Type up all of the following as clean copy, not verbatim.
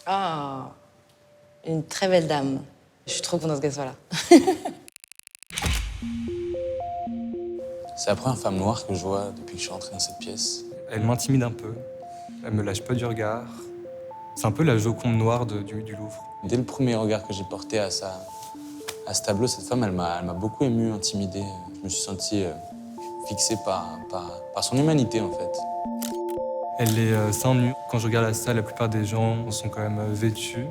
Ah, une très belle dame. Je suis trop contente qu'elle soit là. C'est la première femme noire que je vois depuis que je suis rentré dans cette pièce. Elle m'intimide un peu. Elle me lâche pas du regard. C'est un peu la Joconde noire du Louvre. Dès le premier regard que j'ai porté à ce tableau, cette femme, elle m'a beaucoup ému, intimidé. Je me suis senti fixé par son humanité, en fait. Elle est seins nus. Quand je regarde la salle, la plupart des gens sont quand même vêtus.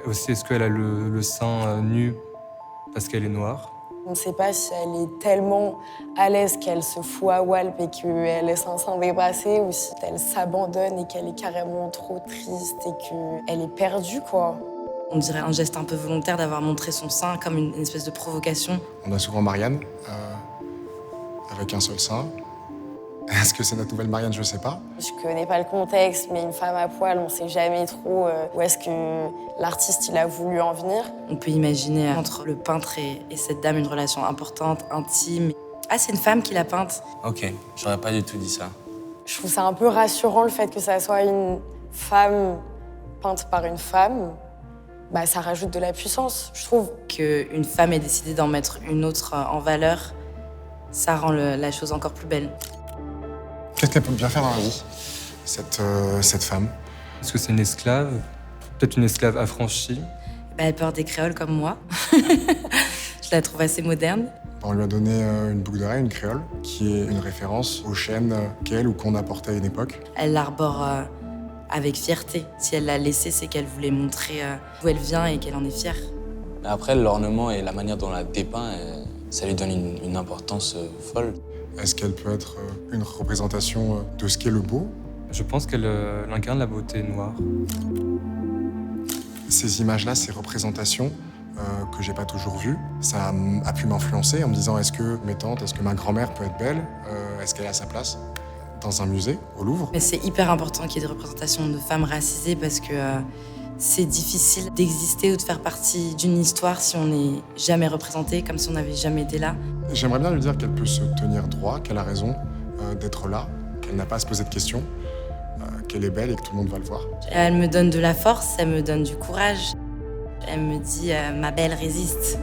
Aussi, est-ce qu'elle a le sein nu parce qu'elle est noire? On ne sait pas si elle est tellement à l'aise qu'elle se fout à Walp et qu'elle laisse un sein dépasser ou si elle s'abandonne et qu'elle est carrément trop triste et qu'elle est perdue, quoi. On dirait un geste un peu volontaire d'avoir montré son sein comme une espèce de provocation. On a souvent Marianne, avec un seul sein. Est-ce que c'est notre nouvelle Marianne? Je sais pas. Je connais pas le contexte, mais une femme à poil, on sait jamais trop où est-ce que l'artiste il a voulu en venir. On peut imaginer entre le peintre et cette dame une relation importante, intime. Ah, c'est une femme qui l'a peinte. Ok, j'aurais pas du tout dit ça. Je trouve ça un peu rassurant le fait que ça soit une femme peinte par une femme. Bah, ça rajoute de la puissance, je trouve. Qu'une femme ait décidé d'en mettre une autre en valeur, ça rend la chose encore plus belle. Qu'est-ce qu'elle peut bien faire dans la vie, cette femme? Est-ce que c'est une esclave? Peut-être une esclave affranchie? Bah, elle porte des créoles comme moi. Je la trouve assez moderne. On lui a donné une boucle d'oreille, une créole, qui est une référence aux chaînes qu'elle ou qu'on a portées à une époque. Elle l'arbore avec fierté. Si elle l'a laissée, c'est qu'elle voulait montrer d'où elle vient et qu'elle en est fière. Après, l'ornement et la manière dont on la dépeint, ça lui donne une importance folle. Est-ce qu'elle peut être une représentation de ce qu'est le beau? Je pense qu'elle incarne la beauté noire. Ces images-là, ces représentations que j'ai pas toujours vues, ça a pu m'influencer en me disant est-ce que mes tantes, est-ce que ma grand-mère peut être belle? Est-ce qu'elle a sa place dans un musée, au Louvre? Mais c'est hyper important qu'il y ait des représentations de femmes racisées parce que c'est difficile d'exister ou de faire partie d'une histoire si on n'est jamais représenté, comme si on n'avait jamais été là. J'aimerais bien lui dire qu'elle peut se tenir droit, qu'elle a raison d'être là, qu'elle n'a pas à se poser de questions, qu'elle est belle et que tout le monde va le voir. Elle me donne de la force, elle me donne du courage. Elle me dit « ma belle résiste ».